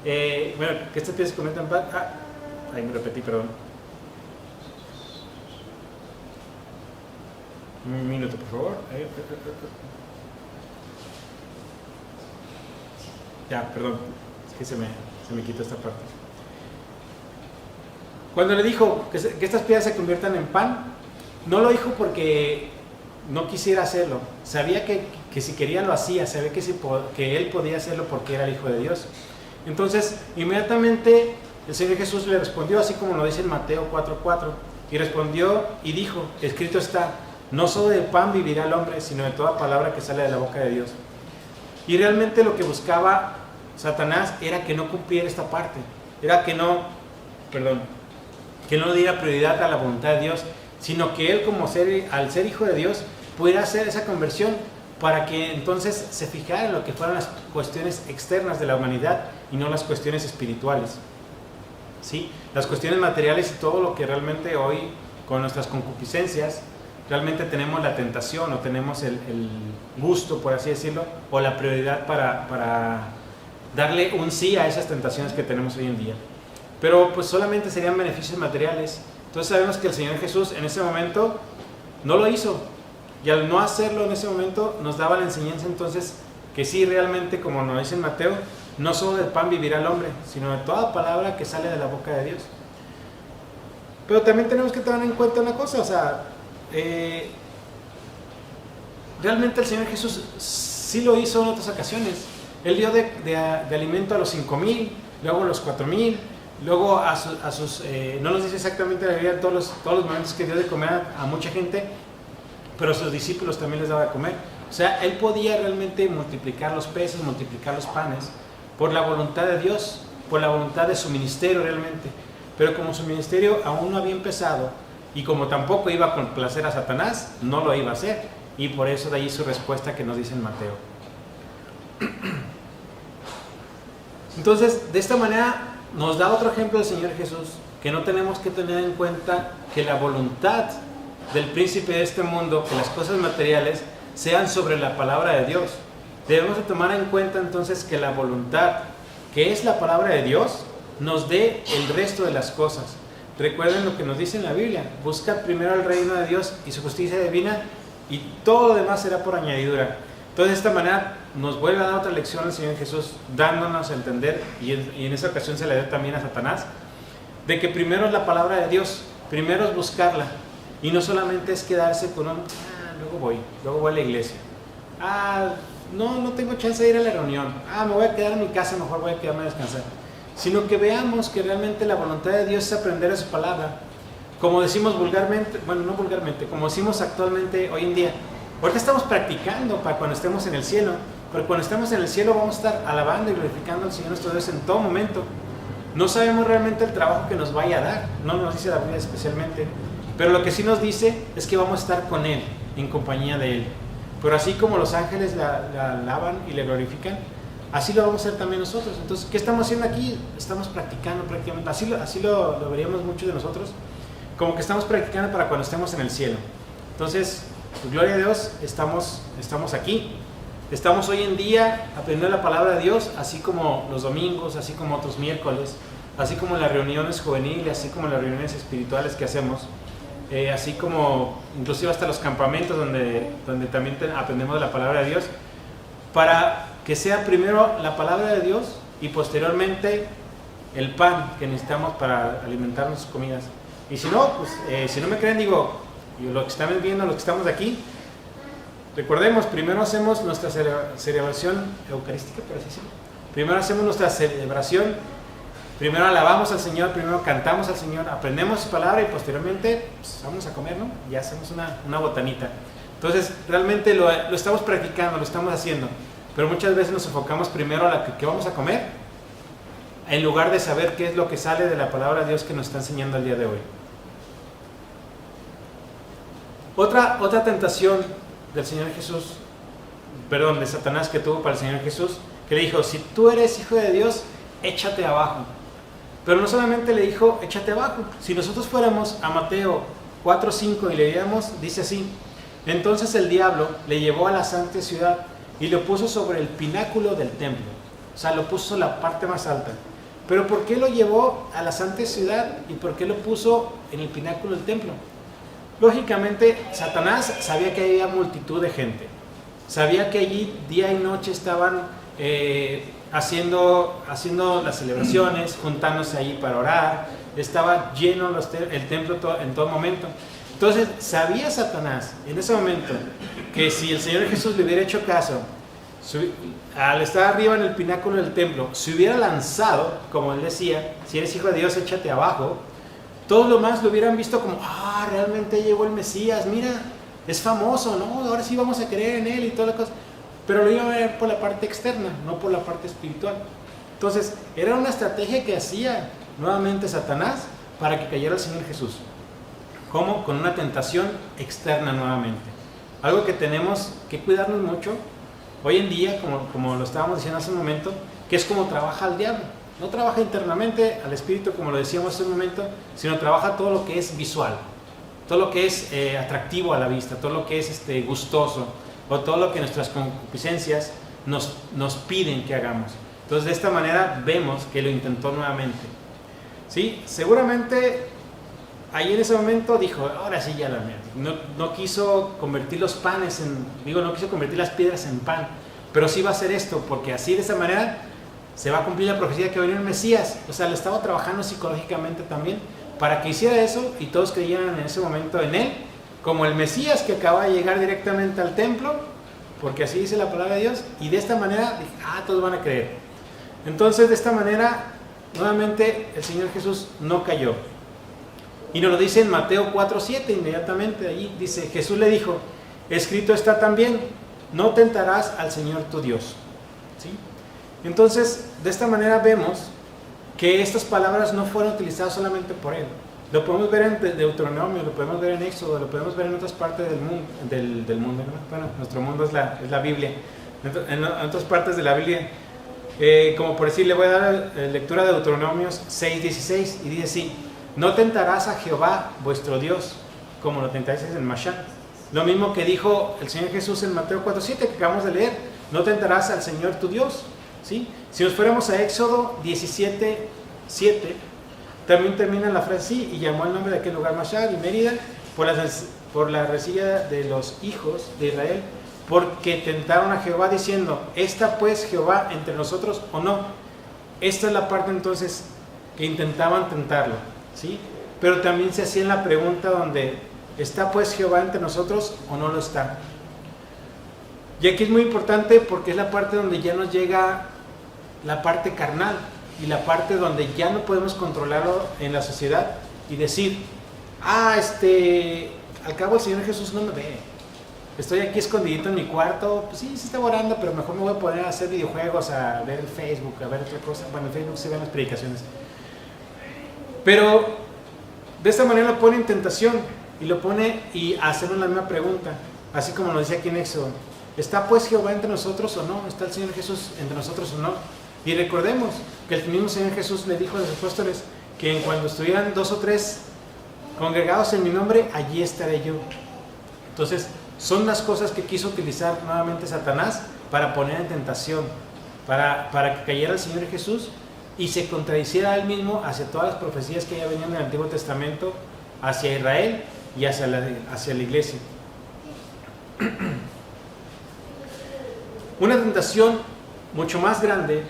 Speaker 1: bueno, que estas piezas se conviertan en pan. Ahí me repetí, perdón. Un minuto, por favor. Ya, perdón, es que se me quitó esta parte. Cuando le dijo que estas piedras se conviertan en pan, no lo dijo porque no quisiera hacerlo. Sabía que si quería lo hacía, sabía que él podía hacerlo porque era el Hijo de Dios. Entonces, inmediatamente el Señor Jesús le respondió, así como lo dice en Mateo 4:4, y respondió y dijo, escrito está, no solo de pan vivirá el hombre, sino de toda palabra que sale de la boca de Dios. Y realmente lo que buscaba Satanás era que no cumpliera esta parte, era que no diera prioridad a la voluntad de Dios, sino que él al ser hijo de Dios pudiera hacer esa conversión para que entonces se fijara en lo que fueran las cuestiones externas de la humanidad y no las cuestiones espirituales, ¿sí? Las cuestiones materiales y todo lo que realmente hoy con nuestras concupiscencias realmente tenemos la tentación o tenemos el gusto, por así decirlo, o la prioridad para darle un sí a esas tentaciones que tenemos hoy en día. Pero pues solamente serían beneficios materiales. Entonces sabemos que el Señor Jesús en ese momento no lo hizo, y al no hacerlo en ese momento nos daba la enseñanza entonces que sí, realmente, como nos dice en Mateo, no solo del pan vivirá el hombre, sino de toda palabra que sale de la boca de Dios. Pero también tenemos que tener en cuenta una cosa, o sea, realmente el Señor Jesús sí lo hizo en otras ocasiones. Él dio de alimento a los 5,000, luego a los 4,000, luego a sus, no nos dice exactamente la Biblia todos los momentos que dio de comer a mucha gente, pero a sus discípulos también les daba de comer. O sea, Él podía realmente multiplicar los peces, multiplicar los panes, por la voluntad de Dios, por la voluntad de su ministerio realmente. Pero como su ministerio aún no había empezado, y como tampoco iba a complacer a Satanás, no lo iba a hacer. Y por eso de ahí su respuesta que nos dice en Mateo. Entonces, de esta manera nos da otro ejemplo el Señor Jesús, que no tenemos que tener en cuenta que la voluntad del príncipe de este mundo, que las cosas materiales sean sobre la palabra de Dios. Debemos de tomar en cuenta entonces que la voluntad, que es la palabra de Dios, nos dé el resto de las cosas. Recuerden lo que nos dice en la Biblia: buscad primero el reino de Dios y su justicia divina, y todo lo demás será por añadidura. Entonces, de esta manera nos vuelve a dar otra lección el Señor Jesús, dándonos a entender, y en esa ocasión se le da también a Satanás, de que primero es la palabra de Dios, primero es buscarla, y no solamente es quedarse con un, luego voy a la iglesia, no tengo chance de ir a la reunión, me voy a quedar en mi casa, mejor voy a quedarme a descansar. Sino que veamos que realmente la voluntad de Dios es aprender a su palabra. Como decimos vulgarmente, bueno, no vulgarmente, como decimos actualmente hoy en día, ahorita estamos practicando para cuando estemos en el cielo, pero cuando estemos en el cielo vamos a estar alabando y glorificando al Señor nuestro Dios en todo momento. No sabemos realmente el trabajo que nos vaya a dar, no nos dice la Biblia especialmente, pero lo que sí nos dice es que vamos a estar con Él, en compañía de Él. Pero así como los ángeles la alaban y le glorifican, así lo vamos a hacer también nosotros. Entonces, ¿qué estamos haciendo aquí? Estamos practicando prácticamente, así lo veríamos muchos de nosotros, como que estamos practicando para cuando estemos en el cielo. Entonces, pues, gloria a Dios, estamos aquí. Estamos hoy en día aprendiendo la palabra de Dios, así como los domingos, así como otros miércoles, así como en las reuniones juveniles, así como en las reuniones espirituales que hacemos, así como inclusive hasta los campamentos donde también aprendemos de la palabra de Dios, para que sea primero la palabra de Dios y posteriormente el pan que necesitamos para alimentar nuestras comidas. Y si no, pues si no me creen, digo, y lo que están viendo, los que estamos aquí, recordemos, primero hacemos nuestra celebración eucarística, por así decirlo. Primero hacemos nuestra celebración, primero alabamos al Señor, primero cantamos al Señor, aprendemos su palabra y posteriormente pues, vamos a comer, ¿no? Ya hacemos una botanita. Entonces, realmente lo estamos practicando, lo estamos haciendo, pero muchas veces nos enfocamos primero a la que vamos a comer, en lugar de saber qué es lo que sale de la palabra de Dios que nos está enseñando el día de hoy. Otra tentación del Señor Jesús, de Satanás que tuvo para el Señor Jesús, que le dijo: si tú eres hijo de Dios, échate abajo. Pero no solamente le dijo échate abajo. Si nosotros fuéramos a Mateo 4:5 y leíamos, dice así: entonces el diablo le llevó a la santa ciudad y lo puso sobre el pináculo del templo. O sea, lo puso en la parte más alta. Pero ¿por qué lo llevó a la santa ciudad y por qué lo puso en el pináculo del templo? Lógicamente, Satanás sabía que había multitud de gente. Sabía que allí día y noche estaban haciendo las celebraciones, juntándose allí para orar. Estaba lleno el templo en todo momento. Entonces, sabía Satanás en ese momento que si el Señor Jesús le hubiera hecho caso, al estar arriba en el pináculo del templo, se hubiera lanzado, como él decía: si eres hijo de Dios, échate abajo. Todos los demás lo hubieran visto como: realmente llegó el Mesías, mira, es famoso, ¿no? Ahora sí vamos a creer en él y toda la cosa. Pero lo iban a ver por la parte externa, no por la parte espiritual. Entonces, era una estrategia que hacía nuevamente Satanás para que cayera el Señor Jesús. ¿Cómo? Con una tentación externa nuevamente. Algo que tenemos que cuidarnos mucho hoy en día, como lo estábamos diciendo hace un momento, que es como trabaja el diablo. No trabaja internamente al espíritu, como lo decíamos hace un momento, sino trabaja todo lo que es visual, todo lo que es atractivo a la vista, todo lo que es gustoso, o todo lo que nuestras concupiscencias nos piden que hagamos. Entonces, de esta manera vemos que lo intentó nuevamente. ¿Sí? Seguramente ahí en ese momento dijo: ahora sí ya la mierda. No quiso convertir los panes no quiso convertir las piedras en pan. pero sí va a hacer esto, porque así de esa manera se va a cumplir la profecía que va a venir el Mesías. O sea, le estaba trabajando psicológicamente también para que hiciera eso y todos creyeran en ese momento en él, como el Mesías que acaba de llegar directamente al templo, porque así dice la palabra de Dios, y de esta manera, todos van a creer. Entonces, de esta manera, nuevamente el Señor Jesús no cayó. Y nos lo dice en Mateo 4:7, inmediatamente allí dice, Jesús le dijo, escrito está también, no tentarás al Señor tu Dios. ¿Sí? Entonces, de esta manera vemos que estas palabras no fueron utilizadas solamente por él. Lo podemos ver en Deuteronomio, lo podemos ver en Éxodo, lo podemos ver en otras partes del mundo, del mundo, ¿no? Bueno, nuestro mundo es la Biblia. En otras partes de la Biblia, como por decir, le voy a dar lectura de Deuteronomios 6:16 y dice así, no tentarás a Jehová vuestro Dios como lo tentáis en Mashán. Lo mismo que dijo el Señor Jesús en Mateo 4:7 que acabamos de leer, no tentarás al Señor tu Dios. ¿Sí? Si nos fuéramos a Éxodo 17:7, también termina la frase así, y llamó el nombre de aquel lugar Mashar y Mérida por la resilla de los hijos de Israel, porque tentaron a Jehová diciendo, ¿está pues Jehová entre nosotros o no? Esta es la parte entonces que intentaban tentarlo, ¿sí? Pero también se hacía la pregunta donde, ¿está pues Jehová entre nosotros o no lo está? Y aquí es muy importante porque es la parte donde ya nos llega la parte carnal y la parte donde ya no podemos controlarlo en la sociedad y decir, al cabo el Señor Jesús no me ve, estoy aquí escondidito en mi cuarto, pues sí está orando, pero mejor me voy a poner a hacer videojuegos, a ver el Facebook, a ver otra cosa. Bueno, en Facebook se ven las predicaciones, pero de esta manera lo pone en tentación y lo pone y hacernos la misma pregunta, así como nos dice aquí en Éxodo, ¿está pues Jehová entre nosotros o no? ¿Está el Señor Jesús entre nosotros o no? Y recordemos que el mismo Señor Jesús le dijo a los apóstoles que en cuando estuvieran 2 o 3 congregados en mi nombre, allí estaré yo. Entonces, son las cosas que quiso utilizar nuevamente Satanás para poner en tentación, para que cayera el Señor Jesús y se contradiciera a él mismo hacia todas las profecías que ya venían en el Antiguo Testamento, hacia Israel y hacia la iglesia. Una tentación mucho más grande,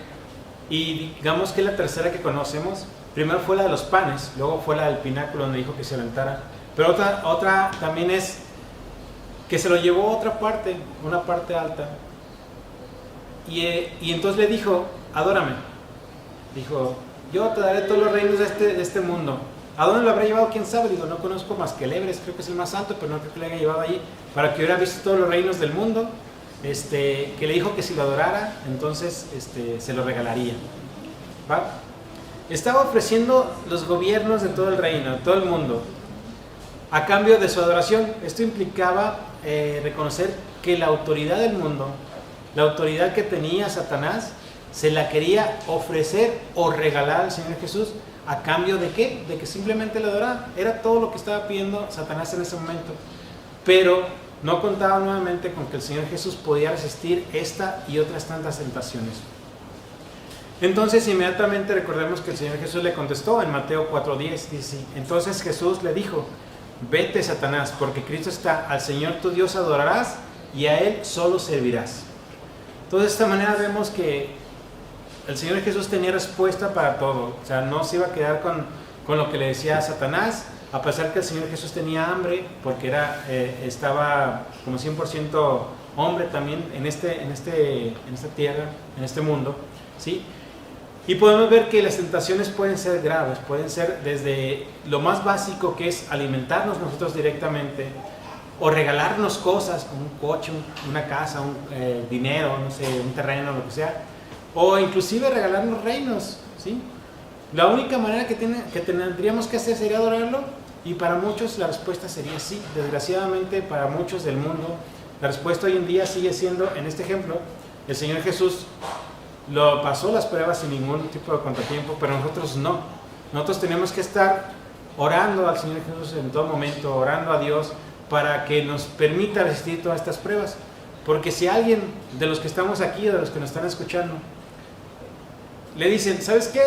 Speaker 1: y digamos que la tercera que conocemos, primero fue la de los panes, luego fue la del pináculo donde dijo que se aventara, pero otra también es que se lo llevó a otra parte, una parte alta, y entonces le dijo, adórame. Dijo, yo te daré todos los reinos de este mundo. ¿A dónde lo habrá llevado? ¿Quién sabe? Digo, no conozco más que el Everest, creo que es el más alto, pero no creo que le haya llevado allí, para que hubiera visto todos los reinos del mundo. Que le dijo que si lo adorara, entonces se lo regalaría. ¿Va? Estaba ofreciendo los gobiernos de todo el reino, de todo el mundo, a cambio de su adoración. Esto implicaba reconocer que la autoridad del mundo, la autoridad que tenía Satanás, se la quería ofrecer o regalar al Señor Jesús. ¿A cambio de qué? De que simplemente lo adorara. Era todo lo que estaba pidiendo Satanás en ese momento. Pero no contaba nuevamente con que el Señor Jesús podía resistir esta y otras tantas tentaciones. Entonces inmediatamente recordemos que el Señor Jesús le contestó en Mateo 4:10, dice, entonces Jesús le dijo, vete Satanás, porque Cristo está, al Señor tu Dios adorarás y a Él solo servirás. Entonces de esta manera vemos que el Señor Jesús tenía respuesta para todo, o sea, no se iba a quedar con lo que le decía a Satanás, a pesar que el Señor Jesús tenía hambre, porque estaba como 100% hombre también en esta tierra, en este mundo, ¿sí? Y podemos ver que las tentaciones pueden ser graves, pueden ser desde lo más básico, que es alimentarnos nosotros directamente, o regalarnos cosas como un coche, una casa, dinero, no sé, un terreno, lo que sea, o inclusive regalarnos reinos, ¿sí? La única manera que tendríamos que hacer sería adorarlo, y para muchos la respuesta sería sí. Desgraciadamente para muchos del mundo la respuesta hoy en día sigue siendo, en este ejemplo, el Señor Jesús lo pasó las pruebas sin ningún tipo de contratiempo, pero nosotros no. Nosotros tenemos que estar orando al Señor Jesús en todo momento, orando a Dios para que nos permita resistir todas estas pruebas. Porque si alguien de los que estamos aquí, de los que nos están escuchando, le dicen, ¿sabes qué?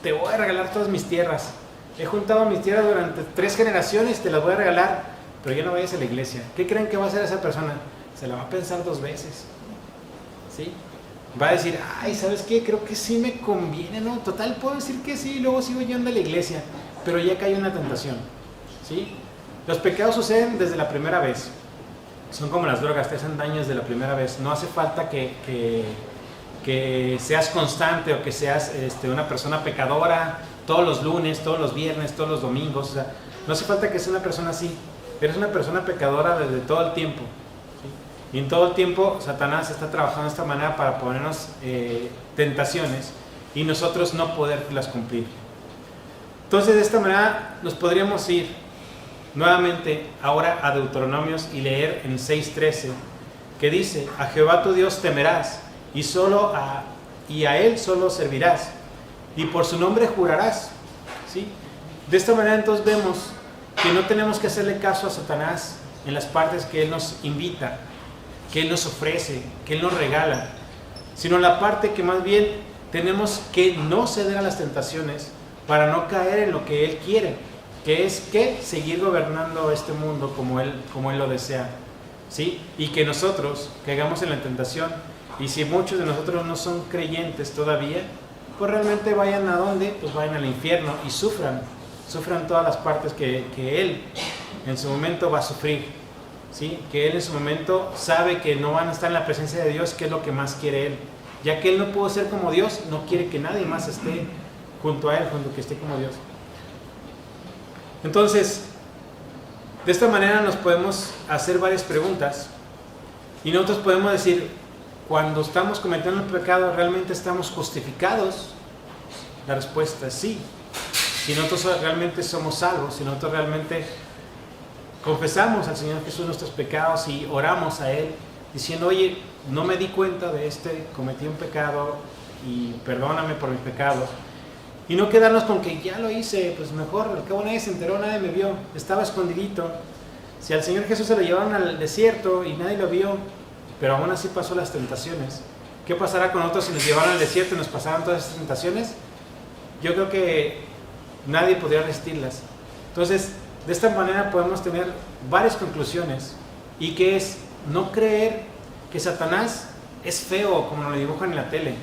Speaker 1: Te voy a regalar todas mis tierras. He juntado mis tierras durante 3 generaciones, te las voy a regalar, pero ya no vayas a la iglesia. ¿Qué creen que va a hacer esa persona? Se la va a pensar 2 veces. ¿sí? Va a decir, ay, ¿sabes qué? Creo que sí me conviene, ¿no? Total, puedo decir que sí, luego sigo yendo a la iglesia, pero ya cae en la tentación, ¿sí? Los pecados suceden desde la primera vez. Son como las drogas, te hacen daño desde la primera vez. No hace falta que seas constante o que seas una persona pecadora todos los lunes, todos los viernes, todos los domingos. O sea, no hace falta que seas una persona así. Eres una persona pecadora desde todo el tiempo, ¿sí? Y en todo el tiempo Satanás está trabajando de esta manera para ponernos tentaciones y nosotros no poderlas cumplir. Entonces, de esta manera nos podríamos ir nuevamente ahora a Deuteronomios y leer en 6:13, que dice: a Jehová tu Dios temerás y a Él solo servirás, y por su nombre jurarás, ¿sí? De esta manera entonces vemos que no tenemos que hacerle caso a Satanás en las partes que Él nos invita, que Él nos ofrece, que Él nos regala, sino la parte que más bien tenemos que no ceder a las tentaciones para no caer en lo que Él quiere, que es que seguir gobernando este mundo como Él lo desea, ¿sí? Y que nosotros caigamos en la tentación, y si muchos de nosotros no son creyentes todavía, pues realmente vayan a dónde, pues vayan al infierno y sufran todas las partes que Él en su momento va a sufrir, ¿sí? Que Él en su momento sabe que no van a estar en la presencia de Dios, que es lo que más quiere Él, ya que Él no pudo ser como Dios, no quiere que nadie más esté junto a Él, junto que esté como Dios. Entonces, de esta manera nos podemos hacer varias preguntas y nosotros podemos decir, cuando estamos cometiendo un pecado, ¿realmente estamos justificados? La respuesta es sí. Si nosotros realmente somos salvos, si nosotros realmente confesamos al Señor Jesús nuestros pecados y oramos a Él diciendo, oye, no me di cuenta de cometí un pecado y perdóname por mis pecados. Y no quedarnos con que ya lo hice, pues mejor, al cabo nadie se enteró, nadie me vio, estaba escondidito. Si al Señor Jesús se lo llevaron al desierto y nadie lo vio, pero aún así pasó las tentaciones, ¿qué pasará con nosotros si nos llevaron al desierto y nos pasaron todas esas tentaciones? Yo creo que nadie podría resistirlas. Entonces, de esta manera podemos tener varias conclusiones, y que es no creer que Satanás es feo como nos lo dibujan en la tele,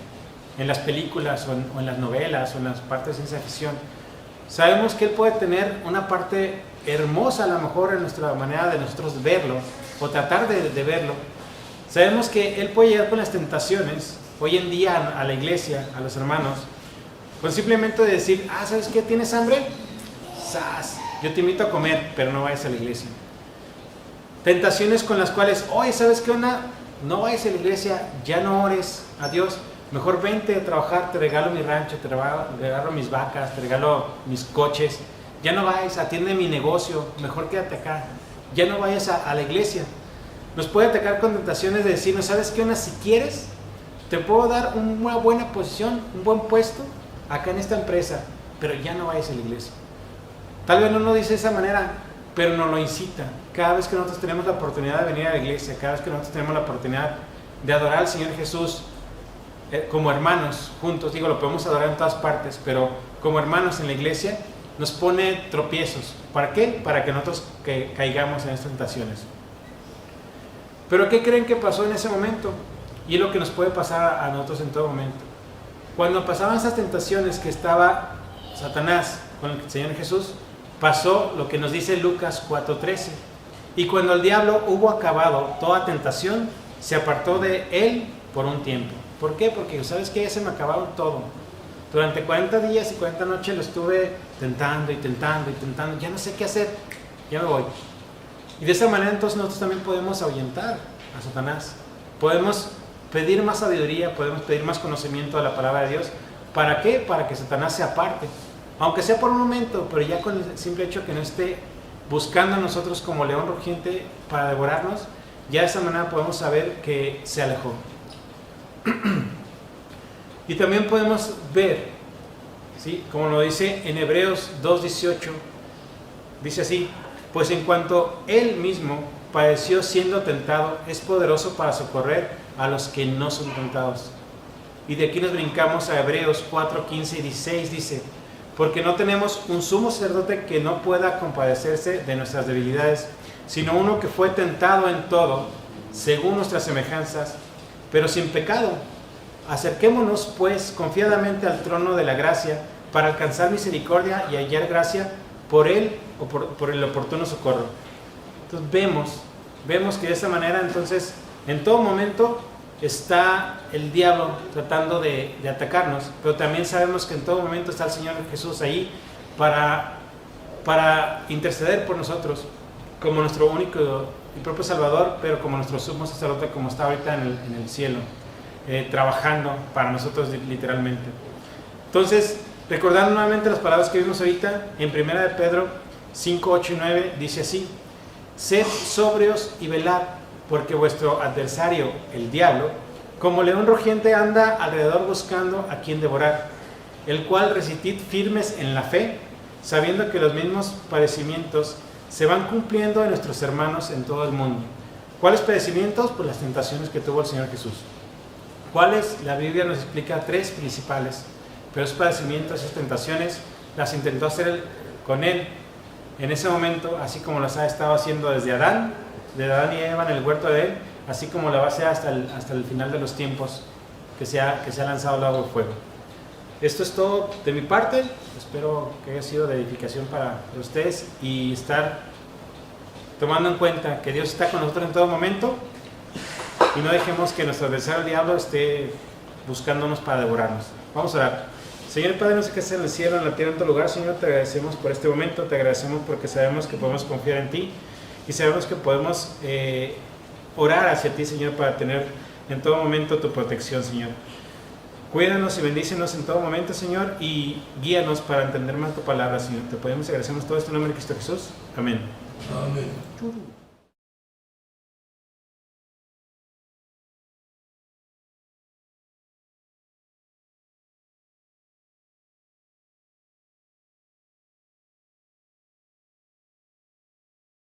Speaker 1: en las películas o en las novelas o en las partes de ciencia ficción. Sabemos que Él puede tener una parte hermosa a lo mejor en nuestra manera de nosotros verlo o tratar de verlo. Sabemos que Él puede llegar con las tentaciones hoy en día a la iglesia, a los hermanos, con simplemente decir, ¿sabes qué? ¿Tienes hambre? ¡Sas! Yo te invito a comer, pero no vayas a la iglesia. Tentaciones con las cuales, oye, ¿sabes qué onda? No vayas a la iglesia, ya no ores a Dios, mejor vente a trabajar, te regalo mi rancho, te regalo mis vacas, te regalo mis coches, ya no vayas, atiende mi negocio, mejor quédate acá, ya no vayas a la iglesia. Nos puede atacar con tentaciones de decirnos, ¿sabes qué onda? Si quieres, te puedo dar una buena posición, un buen puesto acá en esta empresa, pero ya no vayas a la iglesia. Tal vez no nos dice de esa manera, pero nos lo incita. Cada vez que nosotros tenemos la oportunidad de venir a la iglesia, cada vez que nosotros tenemos la oportunidad de adorar al Señor Jesús como hermanos, juntos, lo podemos adorar en todas partes, pero como hermanos en la iglesia, nos pone tropiezos. ¿Para qué? Para que nosotros caigamos en estas tentaciones. Pero ¿qué creen que pasó en ese momento? Y es lo que nos puede pasar a nosotros en todo momento. Cuando pasaban esas tentaciones que estaba Satanás con el Señor Jesús, pasó lo que nos dice Lucas 4:13. Y cuando el diablo hubo acabado toda tentación, se apartó de él por un tiempo. ¿Por qué? Porque ¿sabes qué? Ya se me acabaron todo. Durante 40 días y 40 noches lo estuve tentando y tentando y tentando. Ya no sé qué hacer, ya me voy. Y de esa manera entonces nosotros también podemos ahuyentar a Satanás. Podemos pedir más sabiduría, podemos pedir más conocimiento de la palabra de Dios. ¿Para qué? Para que Satanás se aparte. Aunque sea por un momento, pero ya con el simple hecho que no esté buscando a nosotros como león rugiente para devorarnos, ya de esa manera podemos saber que se alejó. Y también podemos ver, ¿sí? Como lo dice en Hebreos 2:18, dice así: pues en cuanto Él mismo padeció siendo tentado, es poderoso para socorrer a los que no son tentados. Y de aquí nos brincamos a Hebreos 4:15 y 16, dice: porque no tenemos un sumo sacerdote que no pueda compadecerse de nuestras debilidades, sino uno que fue tentado en todo, según nuestras semejanzas, pero sin pecado. Acerquémonos, pues, confiadamente al trono de la gracia para alcanzar misericordia y hallar gracia por Él o por el oportuno socorro. Entonces vemos que de esta manera, entonces, en todo momento está el diablo tratando de atacarnos, pero también sabemos que en todo momento está el Señor Jesús ahí para interceder por nosotros, como nuestro único y propio Salvador, pero como nuestro sumo sacerdote, como está ahorita en el cielo, trabajando para nosotros literalmente. Entonces, recordando nuevamente las palabras que vimos ahorita, en 1 de Pedro 5, 8 y 9, dice así: sed sobrios y velad, porque vuestro adversario, el diablo, como león rugiente anda alrededor buscando a quien devorar, el cual resistid firmes en la fe, sabiendo que los mismos padecimientos se van cumpliendo en nuestros hermanos en todo el mundo. ¿Cuáles padecimientos? Pues las tentaciones que tuvo el Señor Jesús. ¿Cuáles? La Biblia nos explica 3 principales, pero esos padecimientos, esas tentaciones, las intentó hacer con Él en ese momento, así como las ha estado haciendo desde Adán y Eva en el huerto de Él, así como la va a hacer hasta el final de los tiempos, que se ha lanzado al lago de fuego. Esto es todo de mi parte. Espero que haya sido de edificación para ustedes y estar tomando en cuenta que Dios está con nosotros en todo momento y no dejemos que nuestro adversario, el diablo, esté buscándonos para devorarnos. Vamos a orar. Señor Padre, no sé qué hacer en el cielo, en la tierra, en tu lugar. Señor, te agradecemos por este momento, te agradecemos porque sabemos que podemos confiar en ti y sabemos que podemos orar hacia ti, Señor, para tener en todo momento tu protección, Señor. Cuídanos y bendícenos en todo momento, Señor, y guíanos para entender más tu palabra, Señor. Te pedimos y agradecemos todo esto en nombre de Cristo Jesús. Amén.
Speaker 2: Amén.